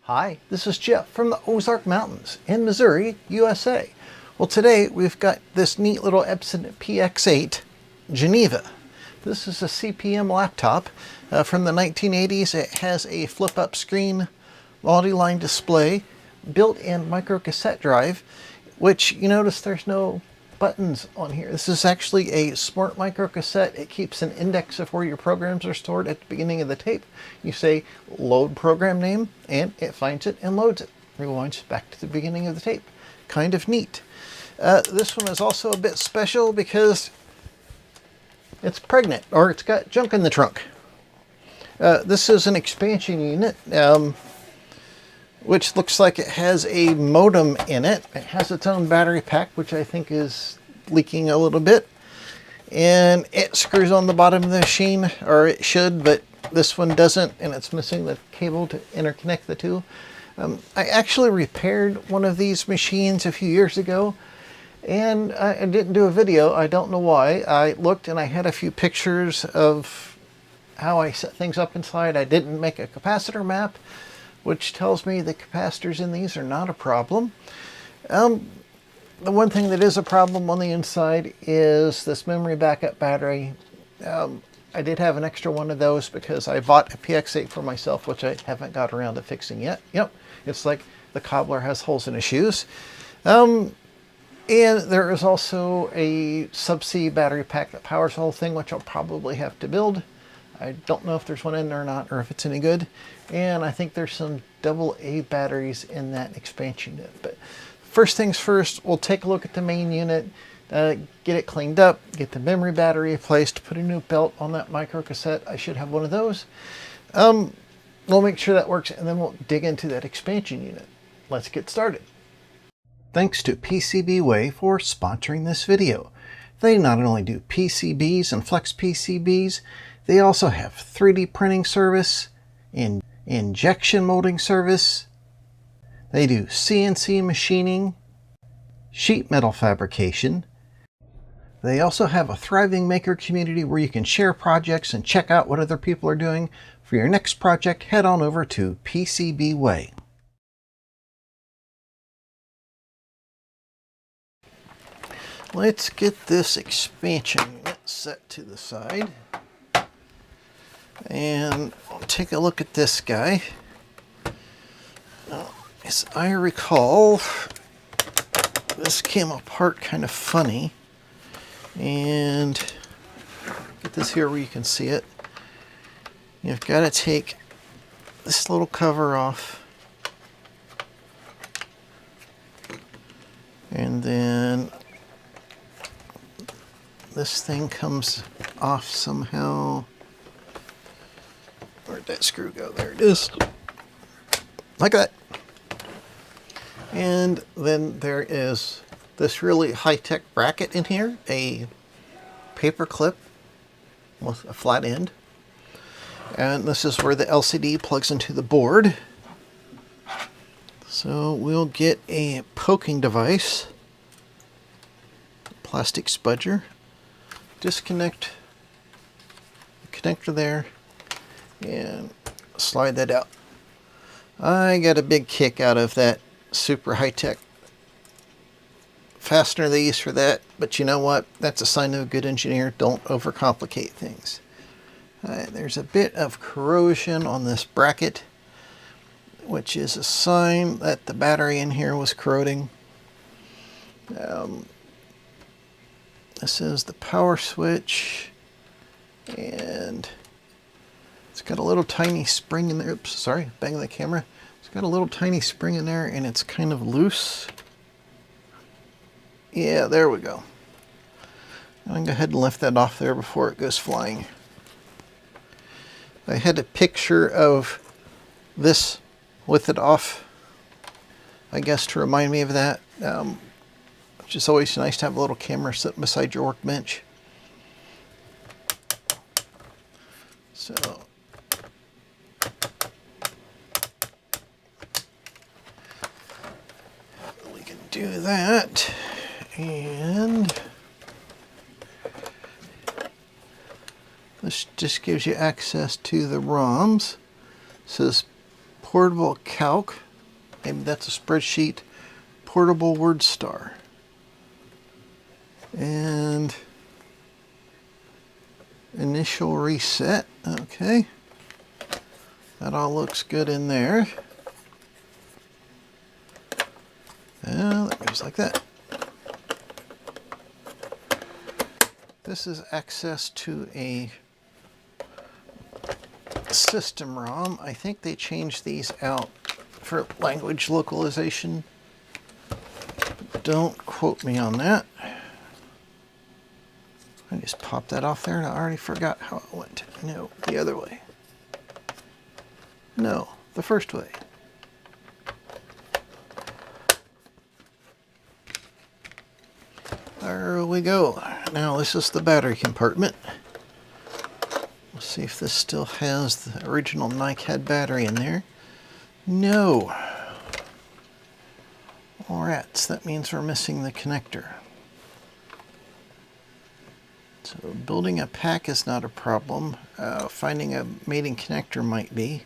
Hi, this is Jeff from the Ozark Mountains in Missouri, USA. Well, today we've got this neat little Epson PX-8 Geneva. This is a CPM laptop from the 1980s. It has a flip-up screen, multi-line display, built-in microcassette drive, which you notice there's no buttons on here. This is actually a smart microcassette. It keeps an index of where your programs are stored at the beginning of the tape. You say load program name and it finds it and loads it. Rewinds back to the beginning of the tape. Kind of neat. This one is also a bit special because it's pregnant, or it's got junk in the trunk. This is an expansion unit, which looks like it has a modem in it. It has its own battery pack, which I think is leaking a little bit. And it screws on the bottom of the machine, or it should, but this one doesn't, and it's missing the cable to interconnect the two. I actually repaired one of these machines a few years ago, and I didn't do a video. I don't know why. I looked and I had a few pictures of how I set things up inside. I didn't make a capacitor map, which tells me the capacitors in these are not a problem. The one thing that is a problem on the inside is this memory backup battery. I did have an extra one of those because I bought a PX-8 for myself, which I haven't got around to fixing yet. Yep, it's like the cobbler has holes in his shoes. And there is also a subsea battery pack that powers the whole thing, which I'll probably have to build. I don't know if there's one in there or not, or if it's any good. And I think there's some AA batteries in that expansion unit. But first things first, we'll take a look at the main unit, get it cleaned up, get the memory battery replaced, put a new belt on that microcassette. I should have one of those. We'll make sure that works, and then we'll dig into that expansion unit. Let's get started. Thanks to PCBWay for sponsoring this video. They not only do PCBs and flex PCBs, they also have 3D printing service, injection molding service. They do CNC machining, sheet metal fabrication. They also have a thriving maker community where you can share projects and check out what other people are doing. For your next project, head on over to PCBWay. Let's get this expansion unit set to the side. And I'll take a look at this guy. As I recall, this came apart kind of funny. And get this here where you can see it. You've got to take this little cover off. And then this thing comes off somehow. Where'd that screw go? There it is. Like that. And then there is this really high-tech bracket in here, a paper clip with a flat end. And this is where the LCD plugs into the board. So we'll get a poking device, plastic spudger, disconnect the connector there, and slide that out. I got a big kick out of that super high-tech fastener they use for that, but you know what? That's a sign of a good engineer. Don't overcomplicate things. There's a bit of corrosion on this bracket, which is a sign that the battery in here was corroding. This is the power switch, and it's got a little tiny spring in there. Oops, sorry, banging the camera. It's got a little tiny spring in there, and it's kind of loose. Yeah, there we go. I'm going to go ahead and lift that off there before it goes flying. I had a picture of this with it off, I guess, to remind me of that. Which is always nice to have a little camera sitting beside your workbench. So we can do that, And this just gives you access to the ROMs. It says portable calc, maybe that's a spreadsheet, portable word star. And initial reset, okay. That all looks good in there. And that goes like that. This is access to a system ROM. I think they changed these out for language localization. Don't quote me on that. I just popped that off there and I already forgot how it went. No, the other way. No, the first way. There we go. Now this is the battery compartment. We'll see if this still has the original NiCad battery in there. No. All rats, that means we're missing the connector. So building a pack is not a problem. Finding a mating connector might be.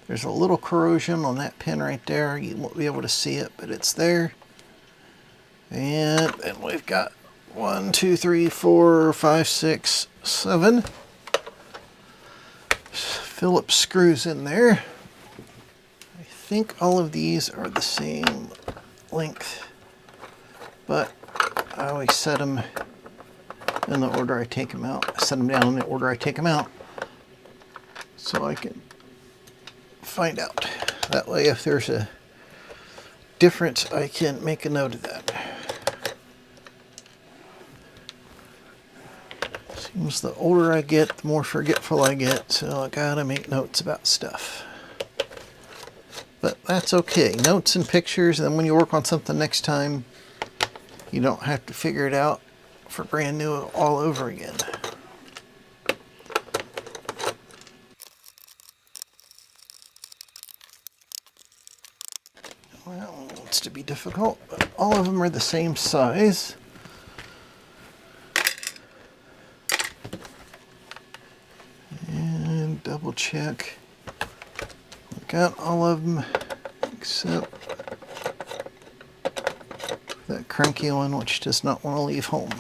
There's a little corrosion on that pin right there. You won't be able to see it, but it's there. And then we've got 1, 2, 3, 4, 5, 6, 7 Phillips screws in there. I think all of these are the same length, but I always set them in the order I take them out. I set them down in the order I take them out so I can find out. That way if there's a difference, I can make a note of that. Seems the older I get, the more forgetful I get, so I gotta make notes about stuff. But that's okay. Notes and pictures, and then when you work on something next time, you don't have to figure it out for brand new all over again. Well, it wants to be difficult, but all of them are the same size. And double check. We've got all of them except that cranky one, which does not want to leave home.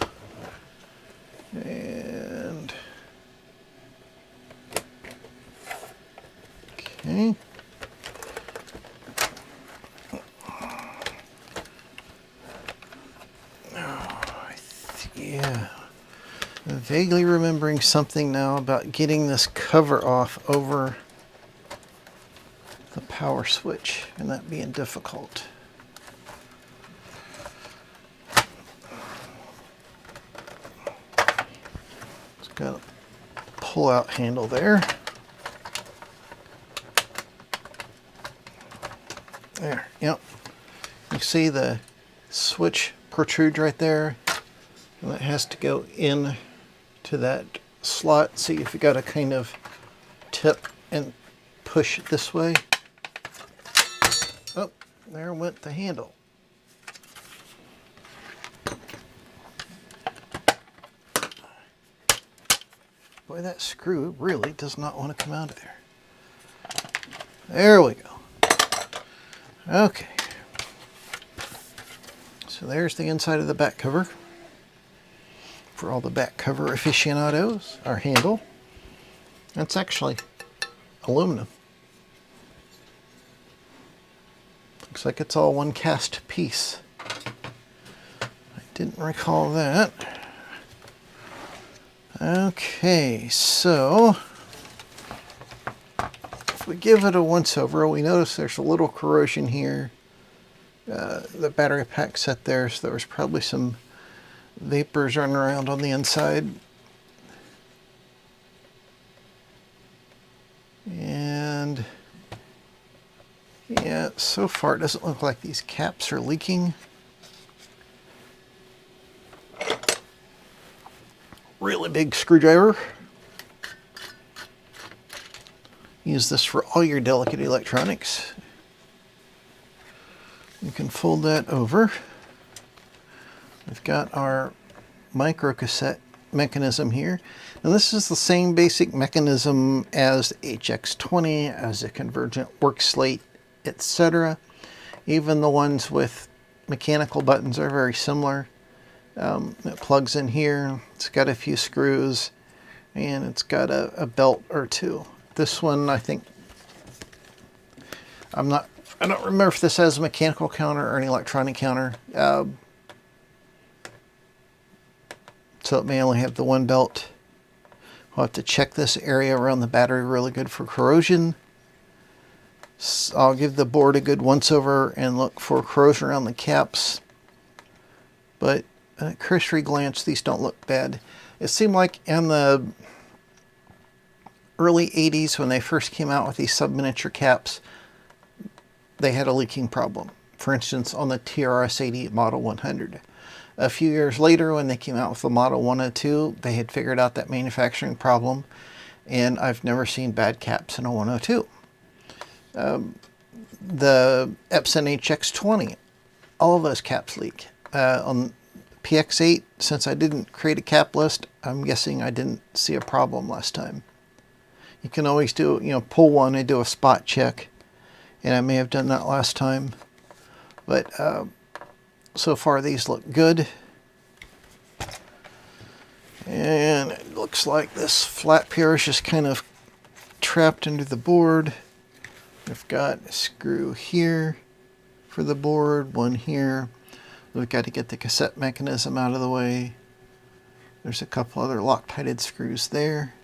And okay. Yeah. I'm vaguely remembering something now about getting this cover off over the power switch and that being difficult. It's got a pull-out handle there. There, yep. You see the switch protrudes right there, and that has to go in to that slot. See if you got to kind of tip and push it this way. Oh, there went the handle. Boy, that screw really does not want to come out of there. There we go. Okay. So there's the inside of the back cover. For all the back cover aficionados, our handle. That's actually aluminum. Looks like it's all one cast piece. I didn't recall that. Okay, so if we give it a once over, we notice there's a little corrosion here. The battery pack set there, so there was probably some vapors running around on the inside. And yeah, so far it doesn't look like these caps are leaking. Really big screwdriver. Use this for all your delicate electronics. You can fold that over. We've got our microcassette mechanism here. And this is the same basic mechanism as the HX20, as a convergent work slate, etc. Even the ones with mechanical buttons are very similar. It plugs in here. It's got a few screws, and it's got a belt or two. This one, I think, I don't remember if this has a mechanical counter or an electronic counter. So it may only have the one belt. We'll have to check this area around the battery really good for corrosion. So I'll give the board a good once over and look for corrosion around the caps. But at a cursory glance, these don't look bad. It seemed like in the early 80s, when they first came out with these sub-miniature caps, they had a leaking problem. For instance, on the TRS-80 Model 100. A few years later, when they came out with the Model 102, they had figured out that manufacturing problem, and I've never seen bad caps in a 102. The Epson HX20, all of those caps leak. On PX-8, since I didn't create a cap list, I'm guessing I didn't see a problem last time. You can always do, pull one and do a spot check, and I may have done that last time. But so far these look good. And it looks like this flat pier is just kind of trapped under the board. We've got a screw here for the board, one here. We've got to get the cassette mechanism out of the way. There's a couple other Loctited screws there.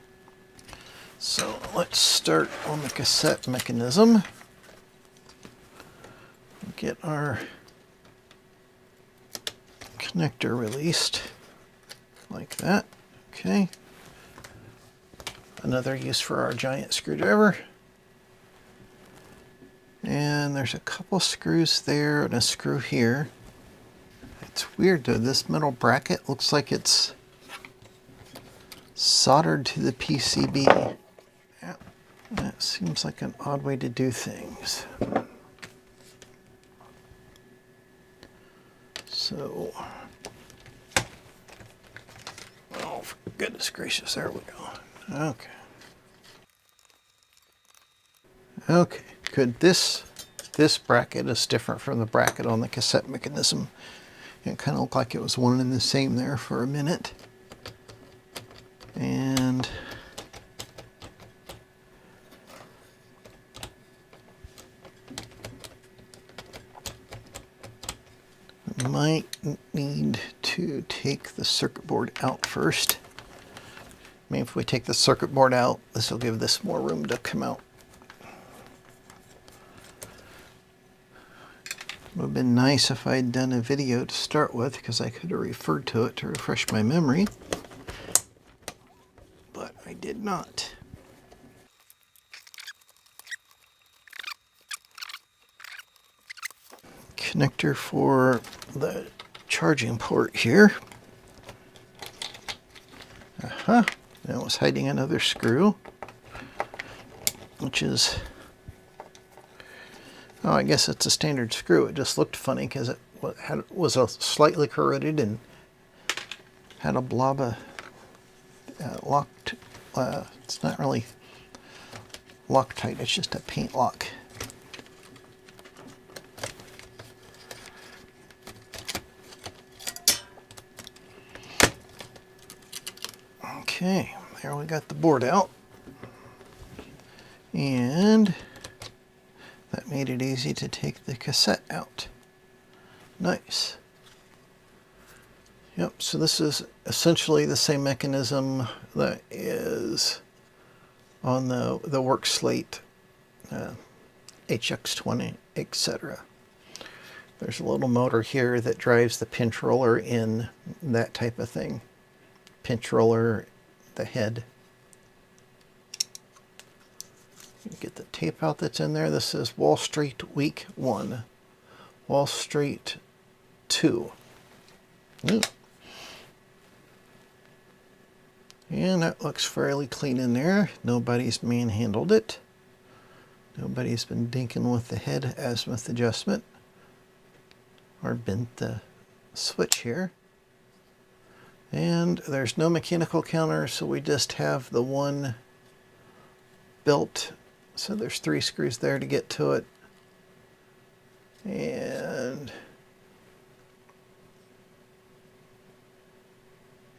So let's start on the cassette mechanism. Get our connector released like that. Okay. Another use for our giant screwdriver. And there's a couple screws there and a screw here. It's weird though, this metal bracket looks like it's soldered to the PCB. Yeah, that seems like an odd way to do things. So, oh, for goodness gracious, there we go. Okay. Okay, good. This bracket is different from the bracket on the cassette mechanism. It kind of looked like it was one and the same there for a minute. And might need to take the circuit board out first. Maybe if we take the circuit board out, this will give this more room to come out. It would have been nice if I'd done a video to start with, because I could have referred to it to refresh my memory, but I did not. Connector for the charging port here. That was hiding another screw, which is, oh, I guess it's a standard screw. It just looked funny because it was slightly corroded and had a blob of locked. It's not really Loctite, it's just a paint lock. Okay, there we got the board out. And that made it easy to take the cassette out. Nice. Yep, so this is essentially the same mechanism that is on the work slate, HX20, etc. There's a little motor here that drives the pinch roller in, that type of thing. Pinch roller, the head. Get the tape out that's in there. This is Wall Street Week 1. Wall Street 2. Ooh. And that looks fairly clean in there. Nobody's manhandled it. Nobody's been dinking with the head azimuth adjustment or bent the switch here. And there's no mechanical counter, so we just have the one built. So there's 3 screws there to get to it. And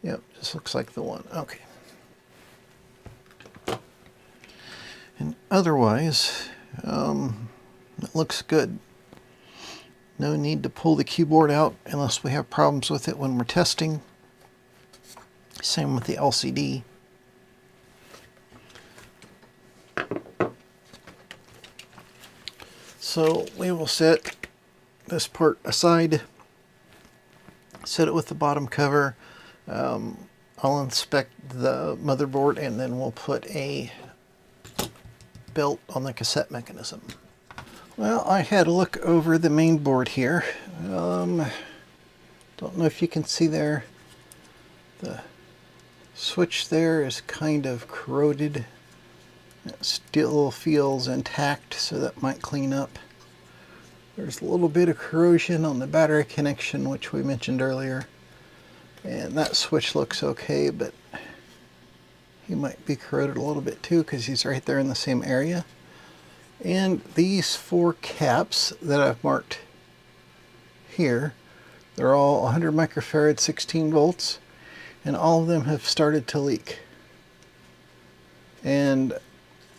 yep, just looks like the one. Okay. And otherwise, it looks good. No need to pull the keyboard out unless we have problems with it when we're testing. Same with the LCD. So we will set this part aside, set it with the bottom cover. I'll inspect the motherboard and then we'll put a belt on the cassette mechanism. Well, I had a look over the main board here. Don't know if you can see there. The switch there is kind of corroded. It still feels intact, so that might clean up. There's a little bit of corrosion on the battery connection, which we mentioned earlier. And that switch looks okay, but he might be corroded a little bit too because he's right there in the same area. And these 4 caps that I've marked here, they're all 100 microfarad 16 volts, and all of them have started to leak. And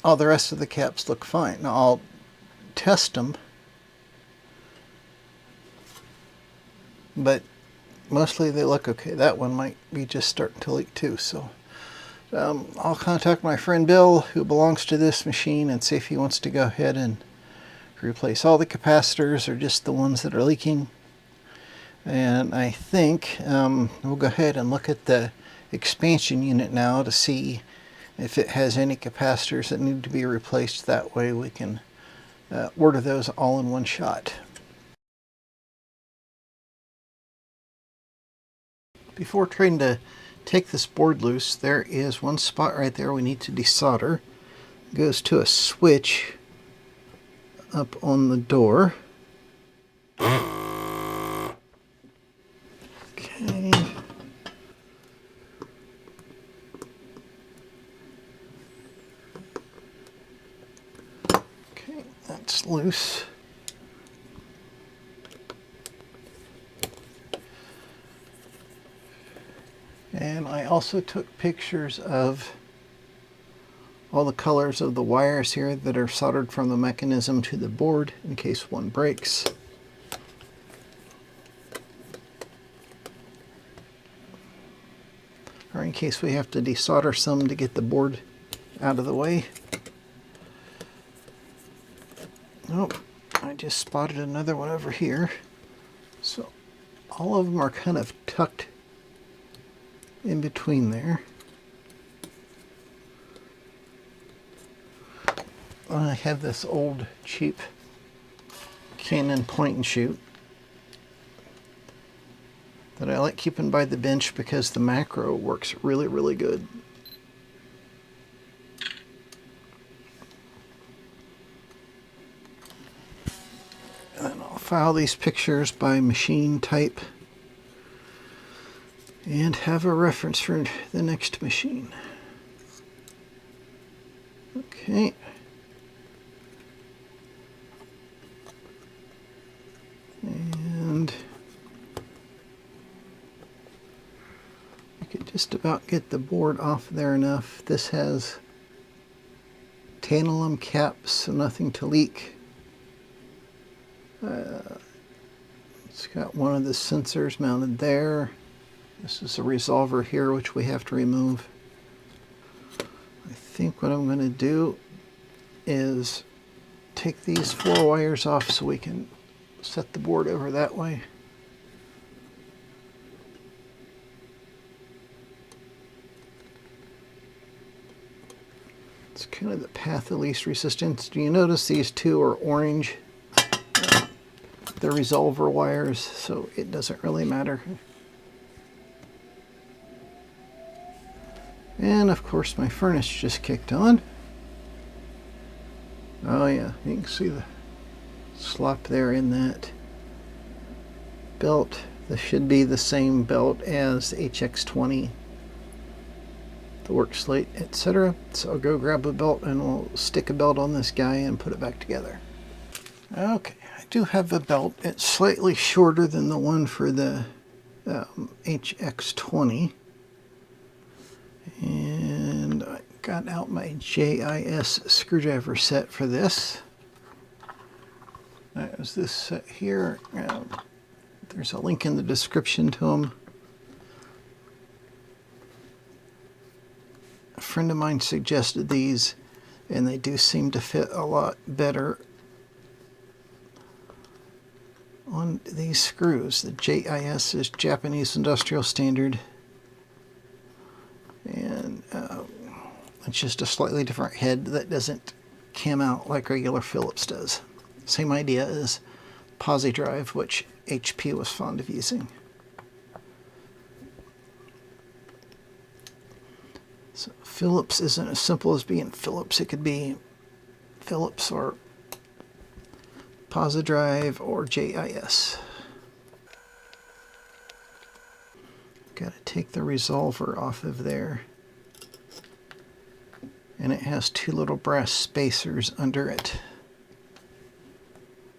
all the rest of the caps look fine. Now I'll test them, but mostly they look okay. That one might be just starting to leak too. So I'll contact my friend Bill, who belongs to this machine, and see if he wants to go ahead and replace all the capacitors or just the ones that are leaking. And I think we'll go ahead and look at the expansion unit now to see if it has any capacitors that need to be replaced. That way we can order those all in one shot. Before trying to take this board loose, there is one spot right there we need to desolder. It goes to a switch up on the door. Okay. Okay, that's loose. And I also took pictures of all the colors of the wires here that are soldered from the mechanism to the board in case one breaks. Or in case we have to desolder some to get the board out of the way. Nope, I just spotted another one over here. So all of them are kind of tucked in between there. I have this old cheap Canon point and shoot that I like keeping by the bench because the macro works really, really good. And then I'll file these pictures by machine type and have a reference for the next machine. Okay. And you could just about get the board off there enough. This has tantalum caps, so nothing to leak. It's got one of the sensors mounted there. This is a resolver here, which we have to remove. I think what I'm going to do is take these 4 wires off so we can set the board over that way. It's kind of the path of least resistance. Do you notice these 2 are orange? They're resolver wires, so it doesn't really matter. And of course my furnace just kicked on. Oh yeah, you can see the slop there in that belt. This should be the same belt as the HX20, the work slate, etc. So I'll go grab a belt and we'll stick a belt on this guy and put it back together. Okay, I do have a belt. It's slightly shorter than the one for the HX20. And I got out my JIS screwdriver set for this. That was this set here. There's a link in the description to them. A friend of mine suggested these, and they do seem to fit a lot better on these screws. The JIS is Japanese Industrial Standard, and it's just a slightly different head that doesn't cam out like regular Phillips does. Same idea as PosiDrive, which HP was fond of using. So Phillips isn't as simple as being Phillips. It could be Phillips or PosiDrive or JIS. Got to take the resolver off of there. And it has two little brass spacers under it,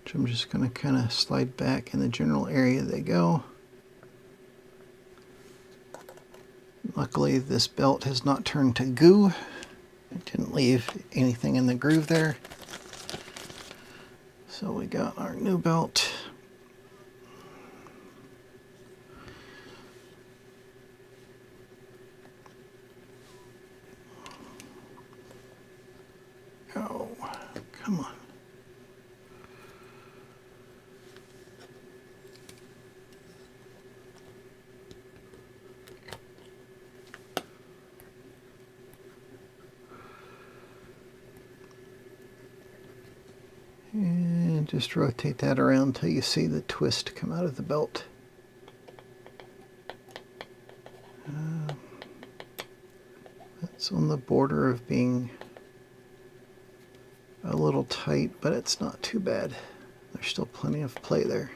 which I'm just going to kind of slide back in the general area they go. Luckily, this belt has not turned to goo. It didn't leave anything in the groove there. So we got our new belt. Oh, come on. And just rotate that around until you see the twist come out of the belt. That's on the border of being a little tight, but it's not too bad. There's still plenty of play there.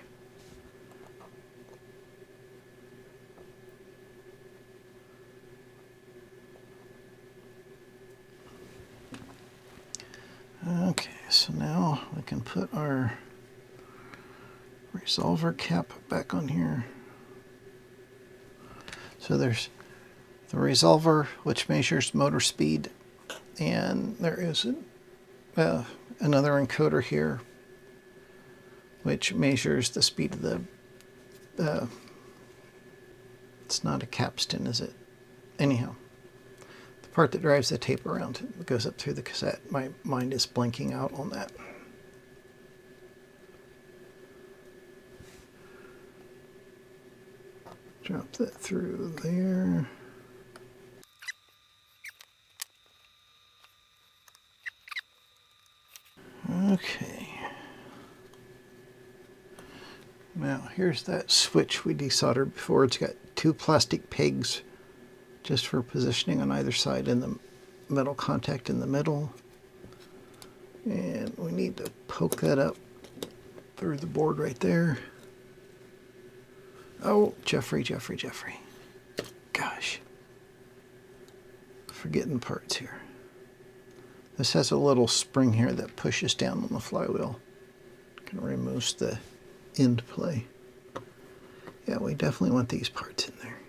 Okay, so now we can put our resolver cap back on here. So there's the resolver, which measures motor speed, and there is another encoder here, which measures the speed of the, it's not a capstan, is it? Anyhow, the part that drives the tape around, it goes up through the cassette. My mind is blanking out on that. Drop that through there. Okay. Now here's that switch we desoldered before. It's got two plastic pegs just for positioning on either side and the metal contact in the middle. And we need to poke that up through the board right there. Oh, Jeffrey. Gosh. Forgetting parts here. This has a little spring here that pushes down on the flywheel. Kind of removes the end play. Yeah, we definitely want these parts in there.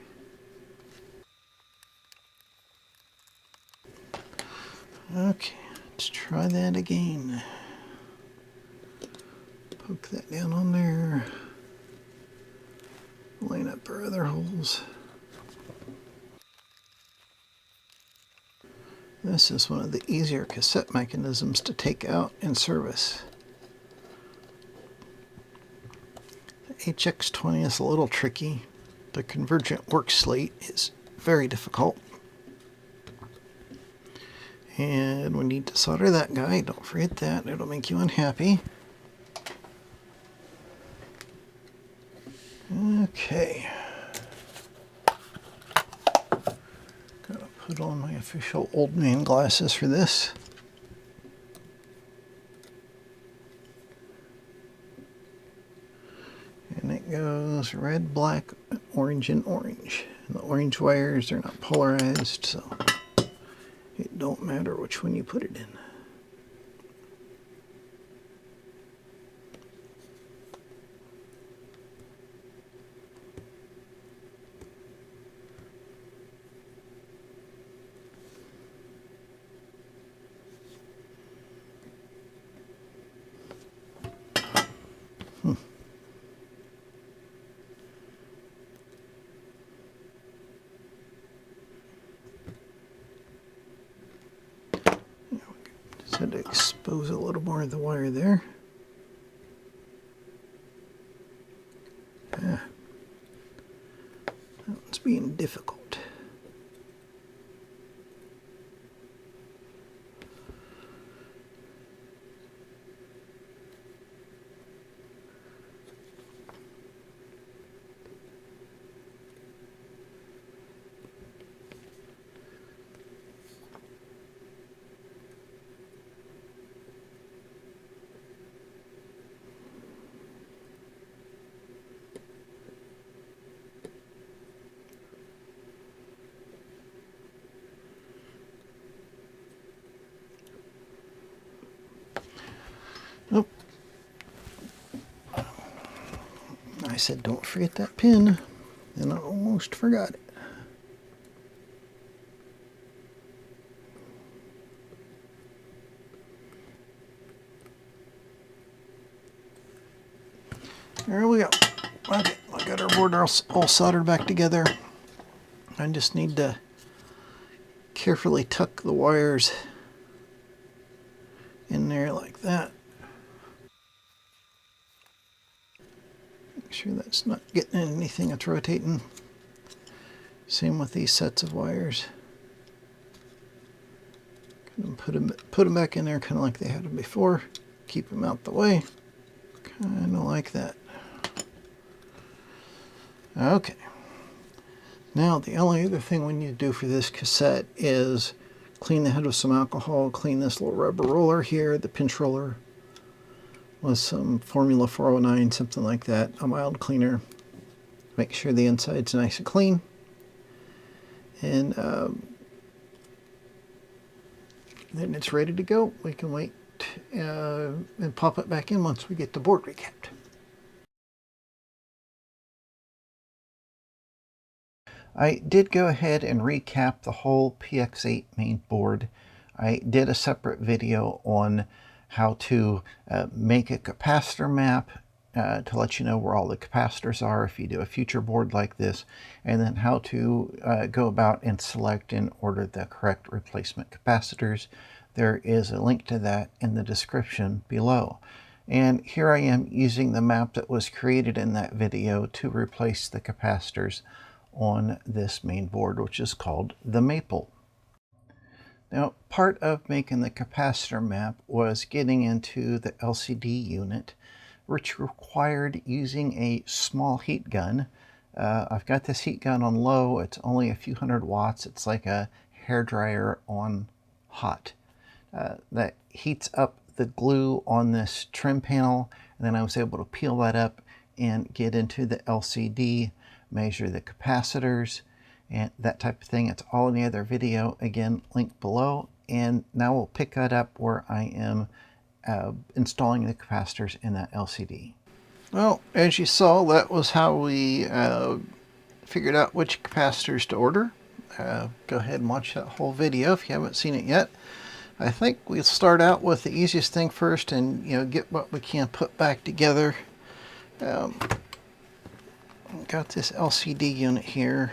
Okay, let's try that again. Poke that down on there. Line up our other holes. This is one of the easier cassette mechanisms to take out in service. The HX20 is a little tricky. The convergent work slate is very difficult. And we need to solder that guy. Don't forget that. It'll make you unhappy. Okay. Gotta put on my official old man glasses for this. And it goes goes red, black, orange, and orange. And the orange wires are not polarized, so it don't matter which one you put it in. Just had to expose a little more of the wire there. That one's being difficult. Oh, I said don't forget that pin, and I almost forgot it. There we go. Okay, I got our board all soldered back together. I just need to carefully tuck the wires in there like that. Make sure that's not getting in anything that's rotating. Same with these sets of wires. Put them back in there kind of like they had them before. Keep them out the way. Kind of like that. Okay. Now the only other thing we need to do for this cassette is clean the head with some alcohol, clean this little rubber roller here, the pinch roller, with some Formula 409, something like that, a mild cleaner. Make sure the inside's nice and clean. And then it's ready to go. We can wait and pop it back in once we get the board recapped. I did go ahead and recap the whole PX-8 main board. I did a separate video on how to make a capacitor map to let you know where all the capacitors are if you do a future board like this, and then how to go about and select and order the correct replacement capacitors. There is a link to that in the description below. And here I am using the map that was created in that video to replace the capacitors on this main board, which is called the Maple. Now, part of making the capacitor map was getting into the LCD unit, which required using a small heat gun. I've got this heat gun on low. It's only a few hundred watts. It's like a hairdryer on hot. That heats up the glue on this trim panel, and then I was able to peel that up and get into the LCD, measure the capacitors, and that type of thing. It's all in the other video, again, linked below. And now we'll pick that up where I am installing the capacitors in that LCD. Well, as you saw, that was how we figured out which capacitors to order. Go ahead and watch that whole video if you haven't seen it yet. I think we'll start out with the easiest thing first and get what we can put back together. Got this LCD unit here.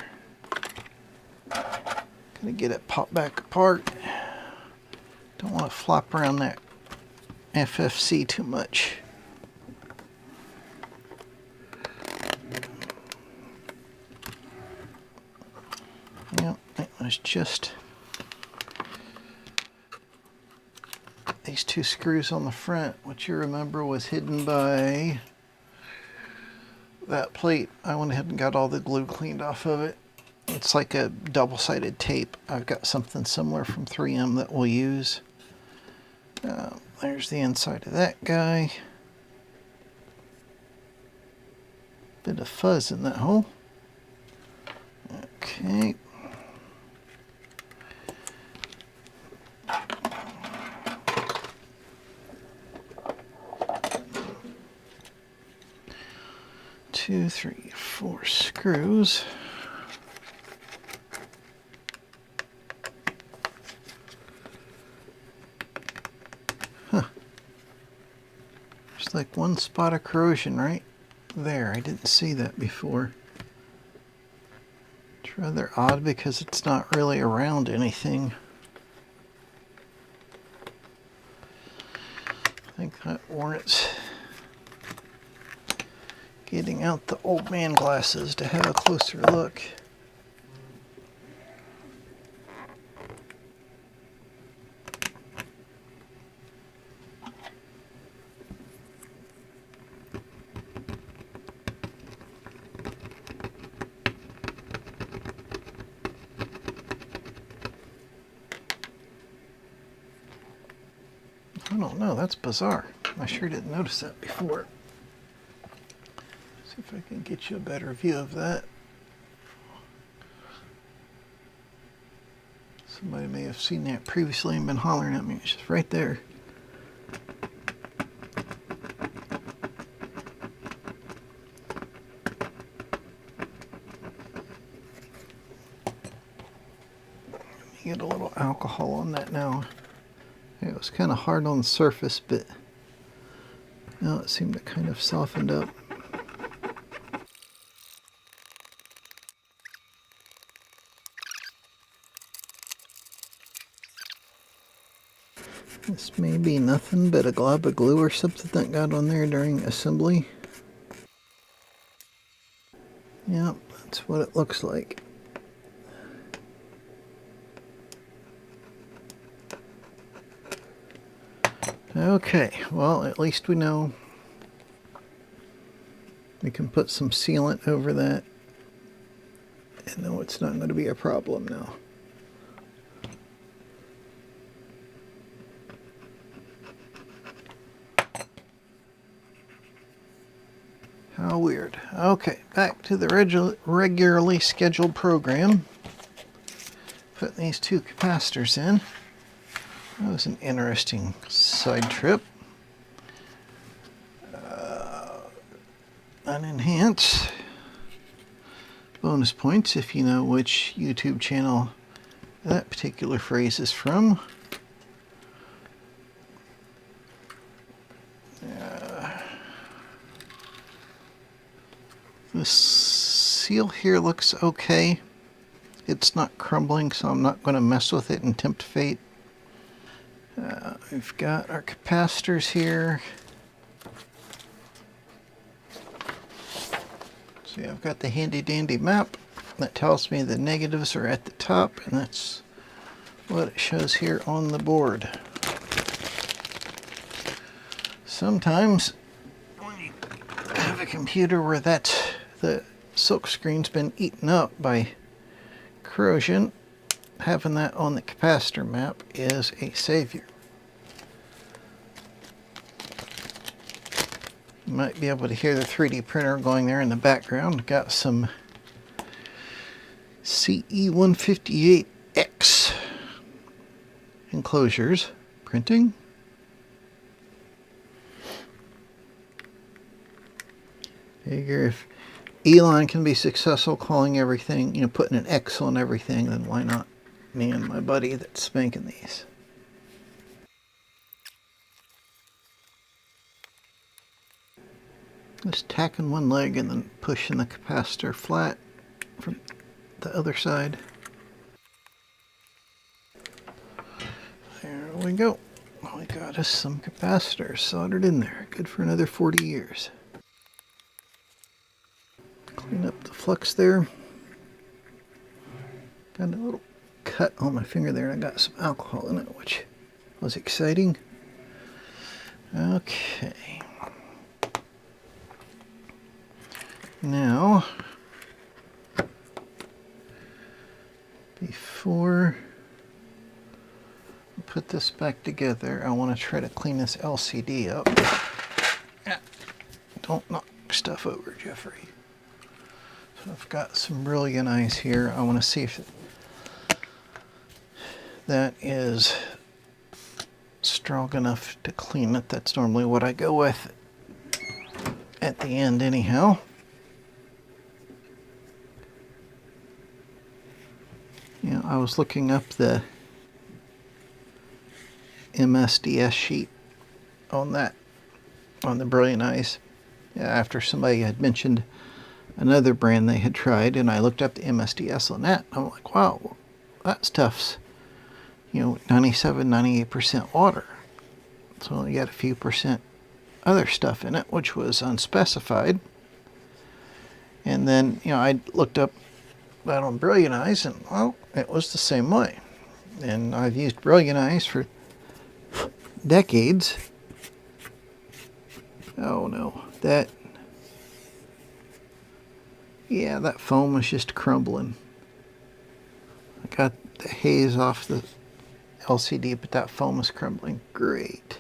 Gonna get it popped back apart. Don't want to flop around that FFC too much. Yep, it was just these two screws on the front, which you remember was hidden by that plate. I went ahead and got all the glue cleaned off of it. It's like a double-sided tape. I've got something similar from 3M that we'll use. There's the inside of that guy. Bit of fuzz in that hole. Okay. Two, three, four screws. Huh. There's like one spot of corrosion right there. I didn't see that before. It's rather odd because it's not really around anything. I think that warrants getting out the old man glasses to have a closer look. I don't know, that's bizarre. I sure didn't notice that before. See if I can get you a better view of that. Somebody may have seen that previously and been hollering at me. It's just right there. Let me get a little alcohol on that now. It was kind of hard on the surface, but now it seemed to kind of softened up. This may be nothing but a glob of glue or something that got on there during assembly. Yep, that's what it looks like. Okay, well, at least we know we can put some sealant over that and know it's not going to be a problem now. How weird. Okay, back to the regularly scheduled program. Put these two capacitors in. That was an interesting side trip. Unenhance. Bonus points if you know which YouTube channel that particular phrase is from. The seal here looks okay. It's not crumbling, so I'm not going to mess with it and tempt fate. We've got our capacitors here. See, I've got the handy dandy map that tells me the negatives are at the top, and that's what it shows here on the board. Sometimes when you have a computer where the silk screen's been eaten up by corrosion, having that on the capacitor map is a savior. You might be able to hear the 3D printer going there in the background. Got some CE158X enclosures printing. Figure if Elon can be successful calling everything, putting an X on everything, then why not me and my buddy that's making these? Just tacking one leg and then pushing the capacitor flat from the other side. There we go. We got us some capacitors soldered in there. Good for another 40 years. Clean up the flux there. Got a little cut on my finger there. I got some alcohol in it, which was exciting. Okay. Now, before I put this back together, I want to try to clean this LCD up. Don't knock stuff over, Jeffrey. I've got some brilliant eyes here. I want to see if that is strong enough to clean it. That's normally what I go with at the end anyhow. Yeah, I was looking up the MSDS sheet on that, on the brilliant eyes, after somebody had mentioned another brand they had tried, and I looked up the MSDS on that. I'm like, wow, that stuff's, 97, 98% water. So you got a few percent other stuff in it, which was unspecified. And then, I looked up that on Brilliant Eyes, and well, it was the same way. And I've used Brilliant Eyes for decades. Oh no, that foam was just crumbling. I got the haze off the LCD, but that foam is crumbling. Great.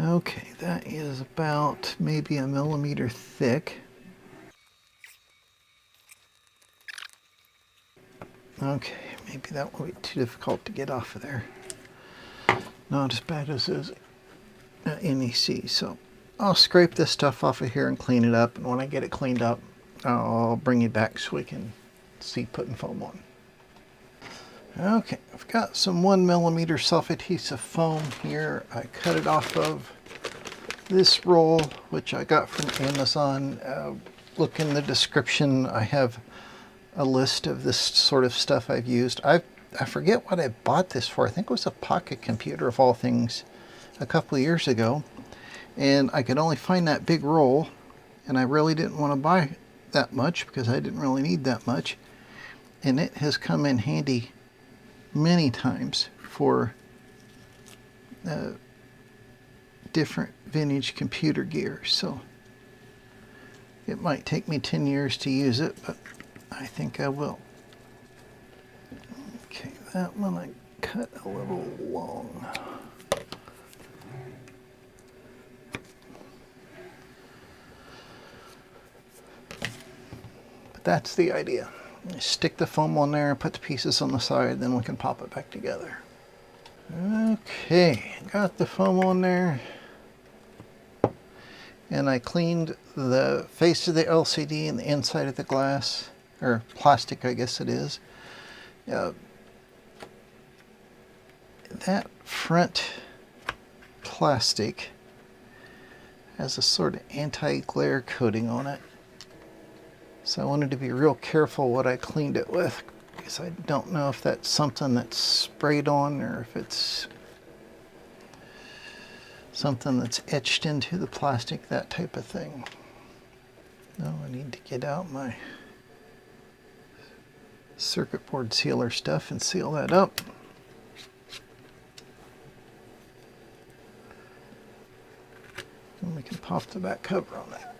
Okay, that is about maybe 1 millimeter thick. Okay, maybe that won't be too difficult to get off of there. Not as bad as is NEC. So I'll scrape this stuff off of here and clean it up. And when I get it cleaned up, I'll bring you back so we can see putting foam on. Okay, I've got some 1 millimeter self-adhesive foam here. I cut it off of this roll, which I got from Amazon. Look in the description. I have a list of this sort of stuff I've used. I forget what I bought this for. I think it was a pocket computer of all things a couple of years ago. And I could only find that big roll, and I really didn't want to buy that much because I didn't really need that much. And it has come in handy many times for different vintage computer gear. So it might take me 10 years to use it, but I think I will. Okay, that one I cut a little long. But that's the idea. You stick the foam on there, put the pieces on the side, then we can pop it back together. Okay, got the foam on there. And I cleaned the face of the LCD and the inside of the glass, or plastic I guess it is. That front plastic has a sort of anti-glare coating on it. So I wanted to be real careful what I cleaned it with, because I don't know if that's something that's sprayed on or if it's something that's etched into the plastic, that type of thing. Now I need to get out my circuit board sealer stuff and seal that up. And we can pop the back cover on that.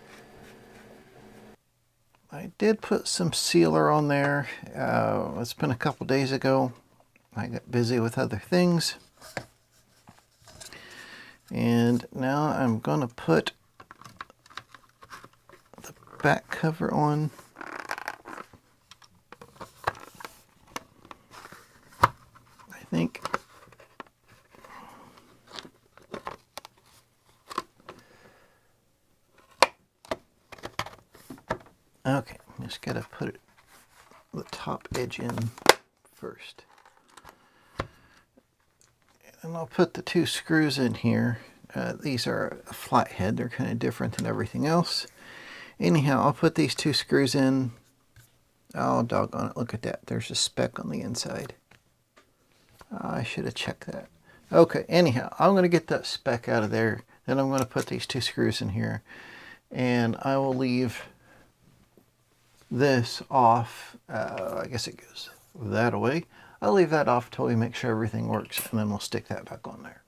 I did put some sealer on there. It's been a couple days ago. I got busy with other things. And now I'm going to put the back cover on. I think okay, just gotta put the top edge in first. And I'll put the 2 screws in here. These are a flathead, they're kind of different than everything else. Anyhow, I'll put these 2 screws in. Oh, doggone it, look at that. There's a speck on the inside. I should have checked that. Okay, anyhow, I'm going to get that speck out of there. Then I'm going to put these 2 screws in here. And I will leave this off. I guess it goes that away. I'll leave that off till we make sure everything works, and then we'll stick that back on there.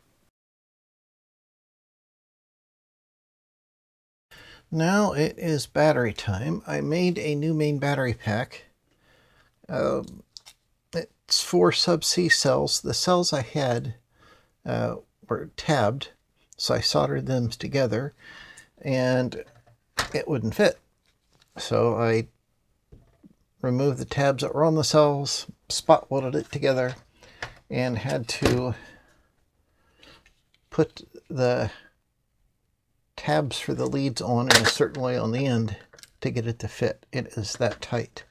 Now it is battery time. I made a new main battery pack. It's 4 sub-C cells. The cells I had were tabbed, so I soldered them together, and it wouldn't fit. So I removed the tabs that were on the cells, spot welded it together, and had to put the tabs for the leads on in a certain way on the end to get it to fit. It is that tight.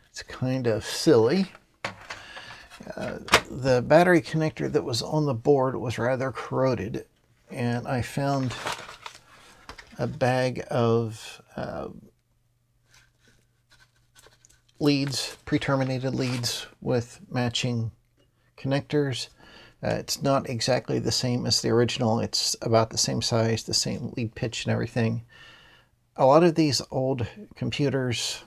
It's kind of silly. The battery connector that was on the board was rather corroded, and I found a bag of leads, pre-terminated leads with matching connectors. It's not exactly the same as the original. It's about the same size, the same lead pitch and everything. A lot of these old computers,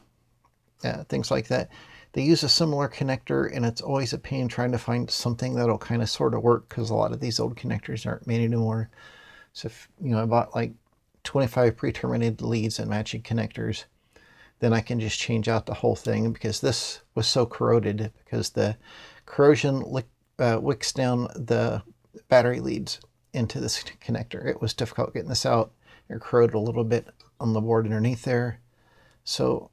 things like that, they use a similar connector, and it's always a pain trying to find something that'll kind of sort of work, because a lot of these old connectors aren't made anymore. So if, I bought like 25 pre-terminated leads and matching connectors, then I can just change out the whole thing, because this was so corroded because the corrosion wicks down the battery leads into this connector. It was difficult getting this out. It corroded a little bit on the board underneath there. So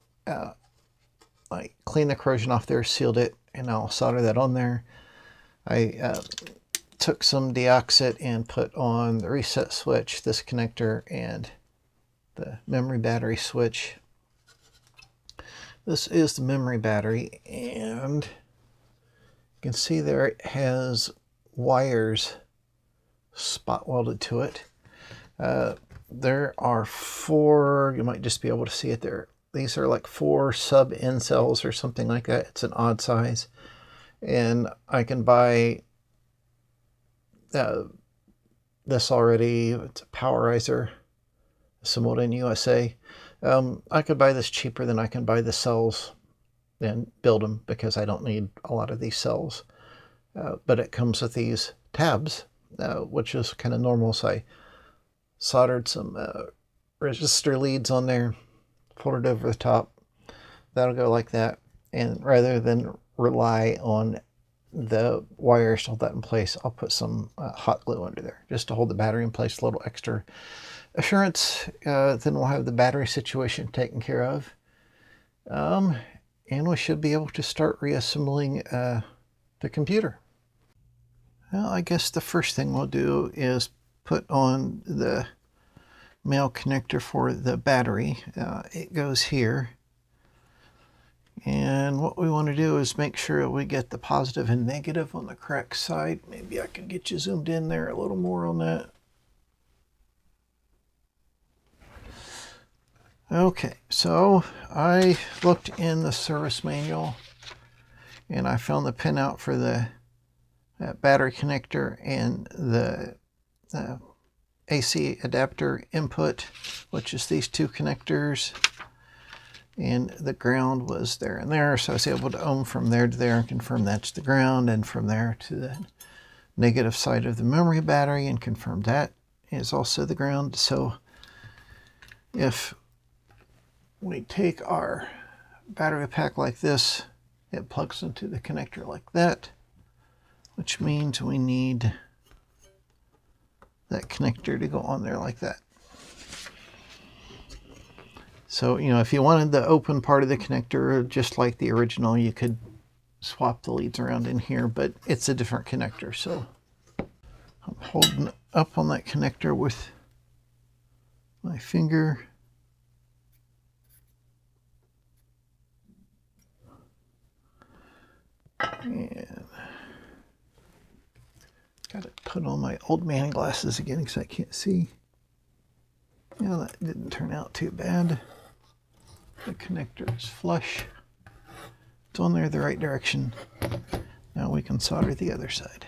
I cleaned the corrosion off there, sealed it, and I'll solder that on there. I took some deoxit and put on the reset switch, this connector, and the memory battery switch. This is the memory battery, and you can see there it has wires spot welded to it. There are 4, you might just be able to see it there. These are like 4 sub N cells or something like that. It's an odd size. And I can buy this already. It's a Powerizer, assembled in USA. I could buy this cheaper than I can buy the cells and build them, because I don't need a lot of these cells. But it comes with these tabs, which is kind of normal. So I soldered some resistor leads on there, folded over the top. That'll go like that. And rather than rely on the wires to hold that in place, I'll put some hot glue under there just to hold the battery in place, a little extra assurance. Then we'll have the battery situation taken care of. And we should be able to start reassembling the computer. Well, I guess the first thing we'll do is put on the male connector for the battery. It goes here. And what we want to do is make sure we get the positive and negative on the correct side. Maybe I can get you zoomed in there a little more on that. Okay, so I looked in the service manual and I found the pinout for the battery connector and the AC adapter input, which is these 2 connectors. And the ground was there and there, so I was able to ohm from there to there and confirm that's the ground, and from there to the negative side of the memory battery and confirm that is also the ground. So if we take our battery pack like this, it plugs into the connector like that, which means we need that connector to go on there like that. So, if you wanted the open part of the connector, just like the original, you could swap the leads around in here, but it's a different connector. So I'm holding up on that connector with my finger. And got to put on my old man glasses again because I can't see. Yeah, that didn't turn out too bad. The connector is flush. It's on there the right direction. Now we can solder the other side.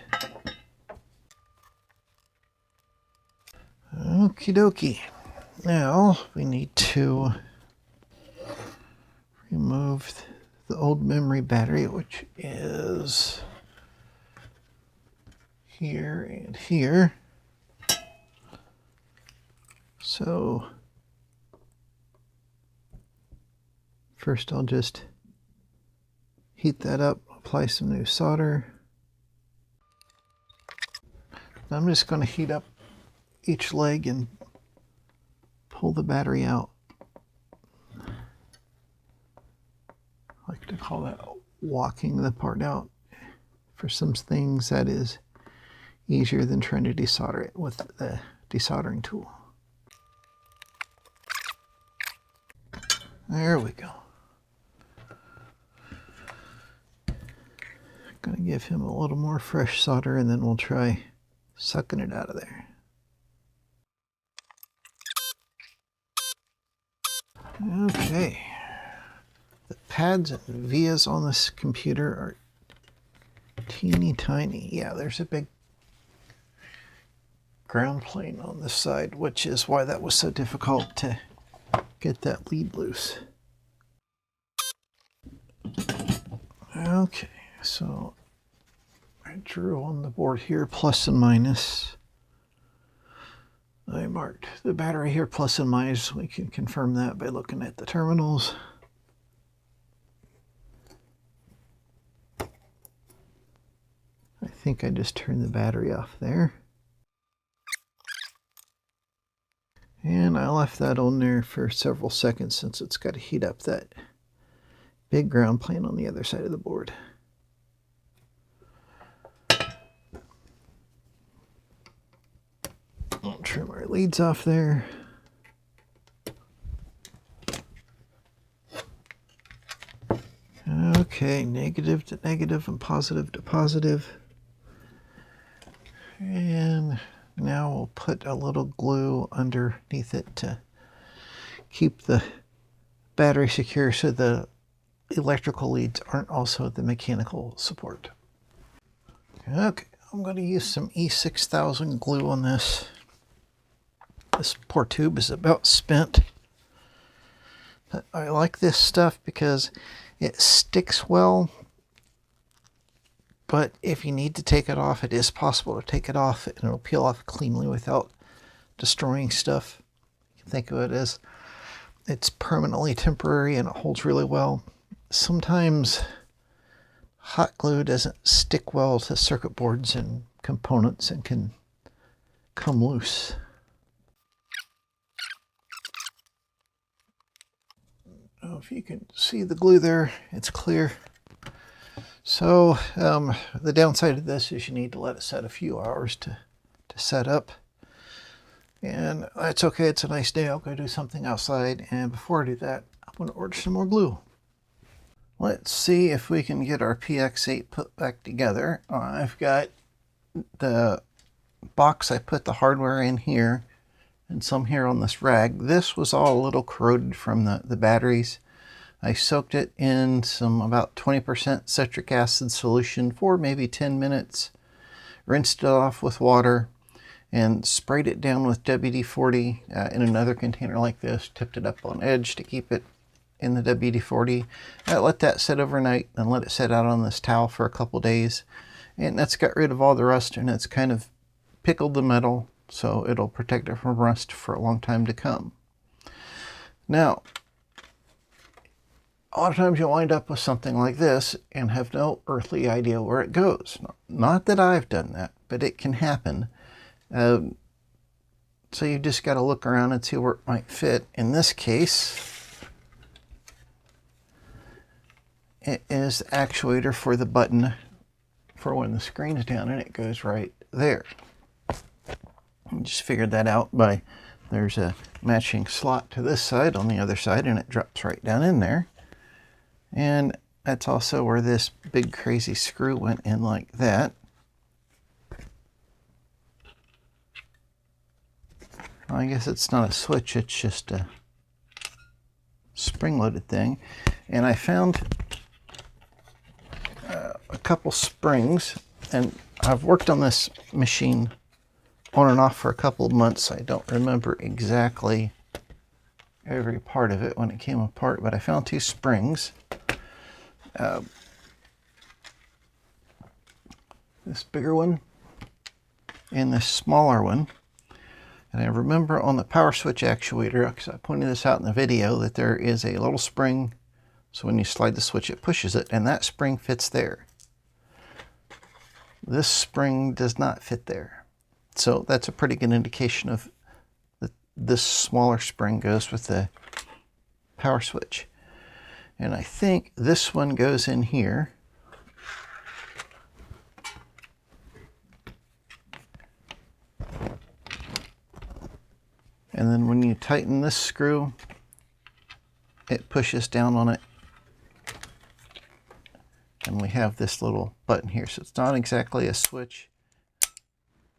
Okie dokie. Now we need to remove the old memory battery, which is here and here. So first I'll just heat that up, apply some new solder. I'm just going to heat up each leg and pull the battery out. like to call that walking the part out. For some things, that is easier than trying to desolder it with the desoldering tool. There we go. Gonna give him a little more fresh solder and then we'll try sucking it out of there. Okay. The pads and vias on this computer are teeny tiny. Yeah, there's a big ground plane on this side, which is why that was so difficult to get that lead loose. Okay, so I drew on the board here plus and minus. I marked the battery here plus and minus. We can confirm that by looking at the terminals. I think I just turned the battery off there. And I left that on there for several seconds since it's got to heat up that big ground plane on the other side of the board. I'll trim our leads off there. Okay, negative to negative and positive to positive. And now we'll put a little glue underneath it to keep the battery secure so the electrical leads aren't also the mechanical support. Okay, I'm going to use some E6000 glue on this. This poor tube is about spent. But I like this stuff because it sticks well. But if you need to take it off, it is possible to take it off and it'll peel off cleanly without destroying stuff. You can think of it as it's permanently temporary and it holds really well. Sometimes hot glue doesn't stick well to circuit boards and components and can come loose. Oh, if you can see the glue there, it's clear. So the downside of this is you need to let it set a few hours to set up. And that's okay, it's a nice day. I'll go do something outside. And before I do that, I'm going to order some more glue. Let's see if we can get our PX-8 put back together. I've got the box I put the hardware in here and some here on this rag. This was all a little corroded from the batteries. I soaked it in some about 20% citric acid solution for maybe 10 minutes, rinsed it off with water, and sprayed it down with WD-40 in another container like this, tipped it up on edge to keep it in the WD-40. Let that sit overnight and let it sit out on this towel for a couple days. And that's got rid of all the rust and it's kind of pickled the metal so it'll protect it from rust for a long time to come. Now, a lot of times you'll wind up with something like this and have no earthly idea where it goes. Not that I've done that, but it can happen. So you just got to look around and see where it might fit. In this case, it is the actuator for the button for when the screen is down, and it goes right there. I just figured that out by there's a matching slot to this side on the other side, and it drops right down in there. And that's also where this big crazy screw went in like that. Well, I guess it's not a switch, it's just a spring-loaded thing. And I found a couple springs, and I've worked on this machine on and off for a couple of months. I don't remember exactly every part of it when it came apart, but I found two springs. This bigger one and this smaller one. And I remember on the power switch actuator, because I pointed this out in the video, that there is a little spring. So when you slide the switch, it pushes it, and that spring fits there. This spring does not fit there. So that's a pretty good indication of that this smaller spring goes with the power switch. And I think this one goes in here. And then when you tighten this screw, it pushes down on it. And we have this little button here. So it's not exactly a switch.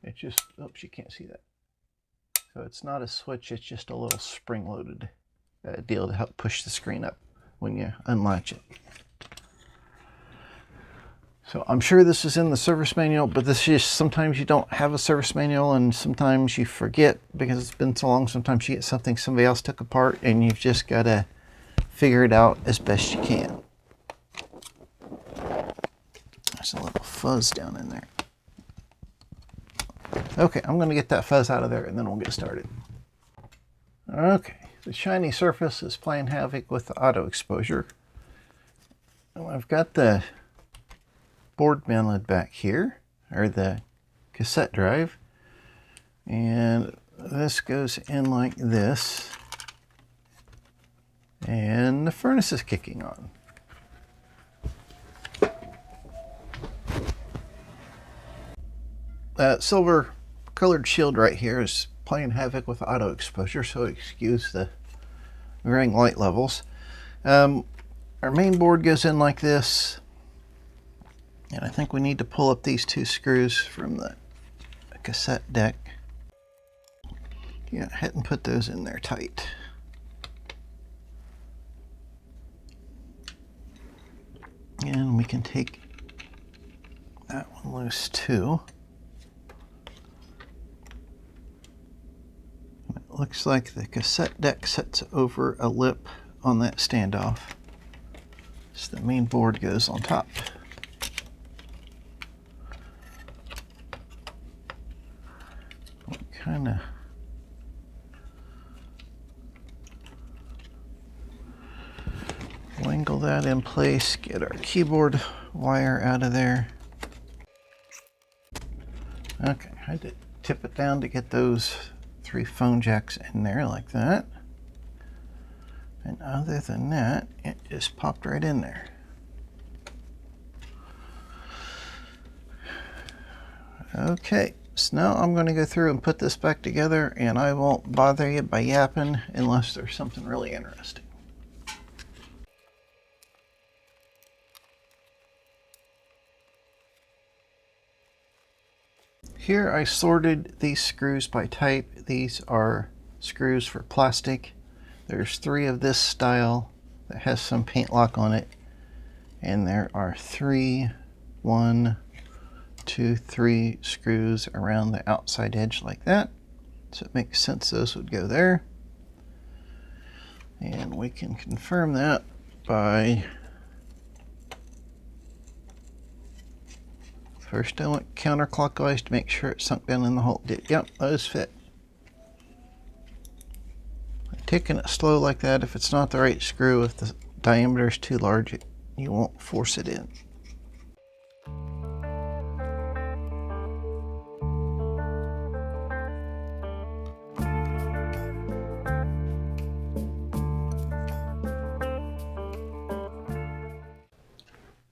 It just, oops, you can't see that. So it's not a switch, it's just a little spring-loaded deal to help push the screen up when you unlatch it. So I'm sure this is in the service manual, but this is sometimes you don't have a service manual and sometimes you forget because it's been so long. Sometimes you get something somebody else took apart and you've just got to figure it out as best you can. There's a little fuzz down in there. Okay, I'm going to get that fuzz out of there and then we'll get started. Okay, the shiny surface is playing havoc with the auto exposure. And I've got the board mounted back here, or the cassette drive, and this goes in like this, and the furnace is kicking on. That silver colored shield right here is playing havoc with auto exposure, so excuse the varying light levels. Our main board goes in like this, and I think we need to pull up these two screws from the cassette deck. Yeah, ahead and put those in there tight. And we can take that one loose too. It looks like the cassette deck sits over a lip on that standoff. So the main board goes on top. Kind of wangle that in place, get our keyboard wire out of there. Okay, I had to tip it down to get those 3 phone jacks in there like that. And other than that, it just popped right in there. Okay. So now I'm going to go through and put this back together, and I won't bother you by yapping unless there's something really interesting. Here I sorted these screws by type. These are screws for plastic. There's 3 of this style that has some paint lock on it, and there are 1, 2, 3 screws around the outside edge like that. So it makes sense those would go there. And we can confirm that by first I went counterclockwise to make sure it sunk down in the hole. Yep, those fit. Taking it slow like that, if it's not the right screw, if the diameter is too large, you won't force it in.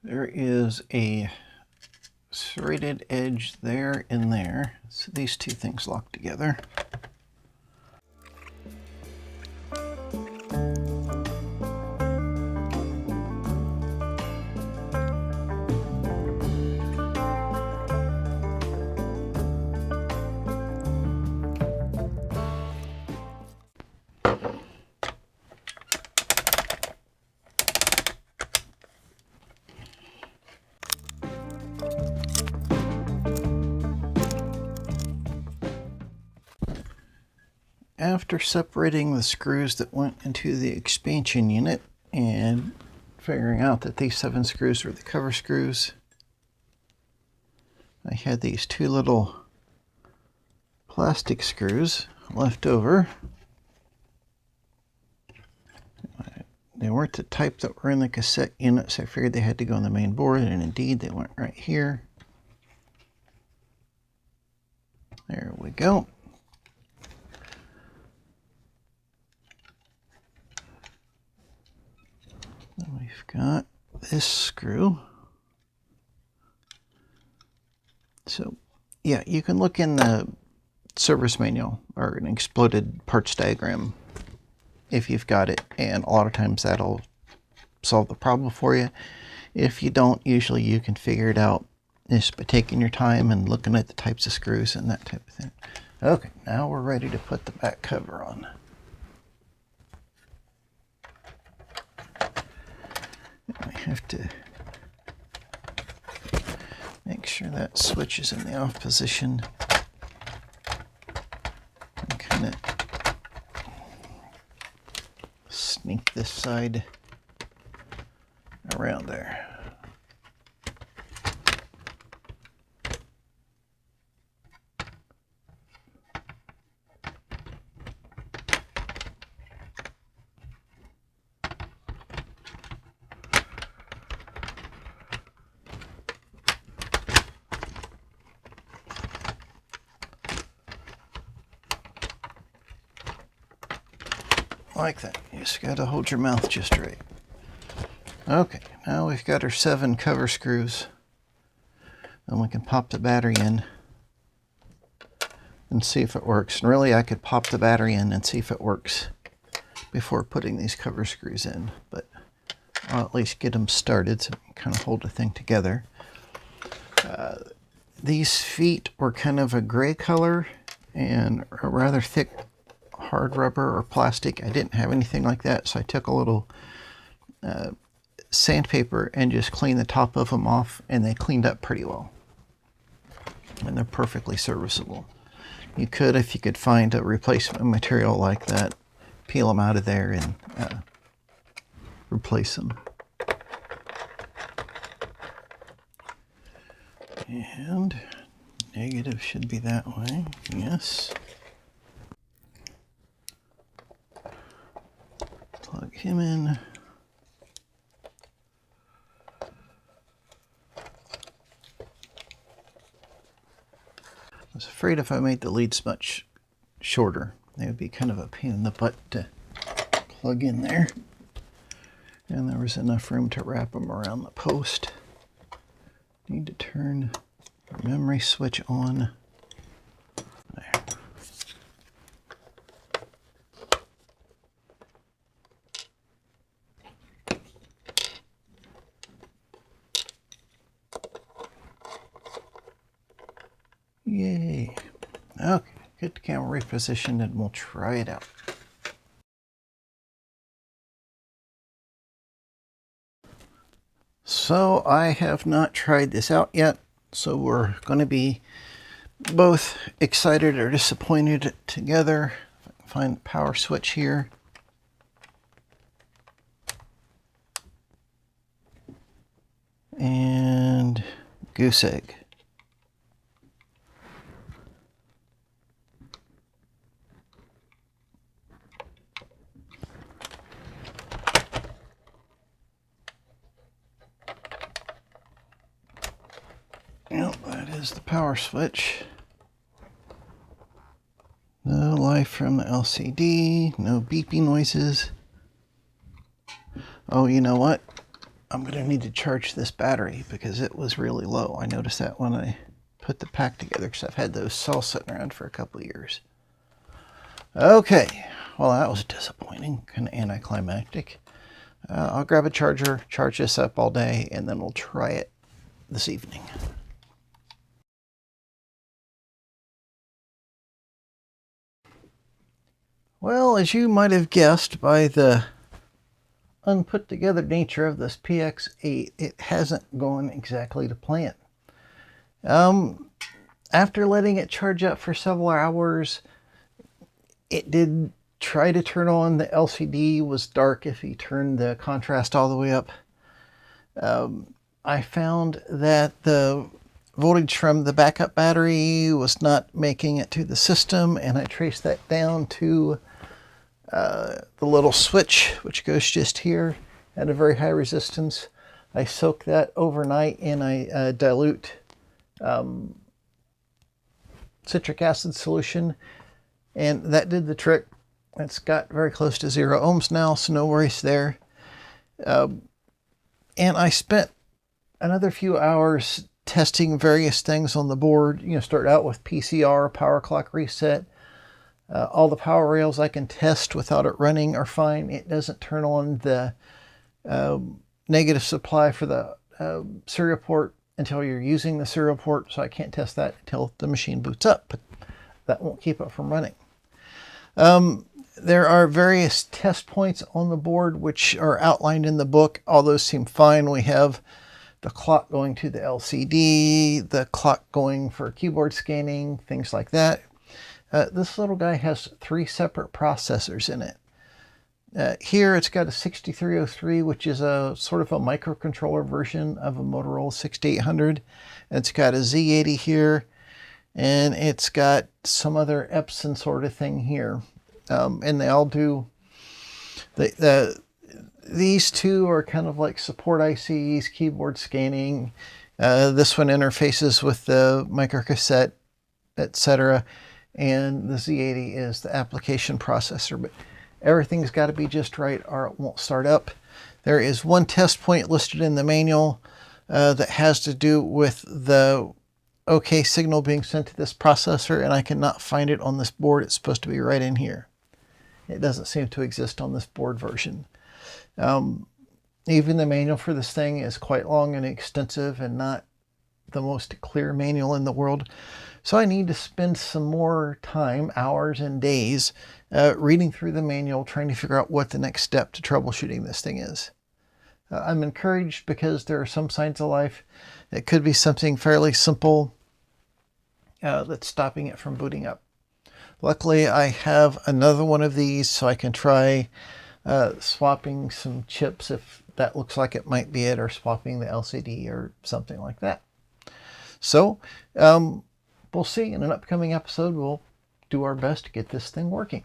There is a serrated edge there and there, so these two things lock together. After separating the screws that went into the expansion unit and figuring out that these 7 screws are the cover screws, I had these 2 little plastic screws left over. They weren't the type that were in the cassette unit, so I figured they had to go on the main board, and indeed they went right here. There we go. Then we've got this screw. So yeah, you can look in the service manual or an exploded parts diagram if you've got it, and a lot of times that'll solve the problem for you. If you don't, usually you can figure it out just by taking your time and looking at the types of screws and that type of thing. Okay, now we're ready to put the back cover on. I have to make sure that switch is in the off position. And kind of sneak this side around there. Like that. You just got to hold your mouth just right. Okay, now we've got our 7 cover screws. And we can pop the battery in and see if it works. And really, I could pop the battery in and see if it works before putting these cover screws in. But I'll at least get them started so we can kind of hold the thing together. These feet were kind of a gray color and a rather thick hard rubber or plastic. I didn't have anything like that, so I took a little sandpaper and just cleaned the top of them off, and they cleaned up pretty well. And they're perfectly serviceable. You could, if you could find a replacement material like that, peel them out of there and replace them. And negative should be that way, yes. Plug him in. I was afraid if I made the leads much shorter, they would be kind of a pain in the butt to plug in there. And there was enough room to wrap them around the post. Need to turn the memory switch on. There. Yay. Okay, get the camera repositioned and we'll try it out. So I have not tried this out yet, so we're going to be both excited or disappointed together. If I can find the power switch here. And goose egg. Yep, that is the power switch. No life from the LCD, no beeping noises. Oh, you know what? I'm going to need to charge this battery because it was really low. I noticed that when I put the pack together because I've had those cells sitting around for a couple of years. Okay, well that was disappointing, kind of anticlimactic. I'll grab a charger, charge this up all day, and then we'll try it this evening. Well, as you might have guessed by the unput together nature of this PX-8, it hasn't gone exactly to plan. After letting it charge up for several hours, it did try to turn on. The LCD was dark if you turned the contrast all the way up. I found that the voltage from the backup battery was not making it to the system, and I traced that down to the little switch, which goes just here at a very high resistance. I soak that overnight in a dilute citric acid solution, and that did the trick. It's got very close to 0 ohms now, so no worries there. And I spent another few hours testing various things on the board. Start out with PCR, power clock reset. All the power rails I can test without it running are fine. It doesn't turn on the negative supply for the serial port until you're using the serial port, so I can't test that until the machine boots up, but that won't keep it from running. There are various test points on the board which are outlined in the book. All those seem fine. We have the clock going to the LCD, the clock going for keyboard scanning, things like that. This little guy has 3 separate processors in it. Here it's got a 6303, which is a sort of a microcontroller version of a Motorola 6800. It's got a Z80 here, and it's got some other Epson sort of thing here. And they all do, these two are kind of like support ICs, keyboard scanning. This one interfaces with the microcassette, etc. And the Z80 is the application processor, but everything's got to be just right or it won't start up. There is one test point listed in the manual that has to do with the OK signal being sent to this processor, and I cannot find it on this board. It's supposed to be right in here. It doesn't seem to exist on this board version. Even the manual for this thing is quite long and extensive and not the most clear manual in the world. So I need to spend some more time, hours and days, reading through the manual, trying to figure out what the next step to troubleshooting this thing is. I'm encouraged because there are some signs of life. It could be something fairly simple that's stopping it from booting up. Luckily, I have another one of these, so I can try swapping some chips if that looks like it might be it, or swapping the LCD or something like that. So, we'll see in an upcoming episode. We'll do our best to get this thing working.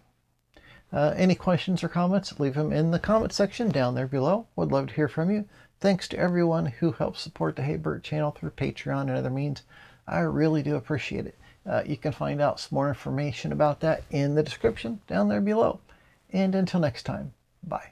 Any questions or comments, leave them in the comment section down there below. Would love to hear from you. Thanks to everyone who helps support the Hey Birt channel through Patreon and other means. I really do appreciate it. You can find out some more information about that in the description down there below. And until next time, bye.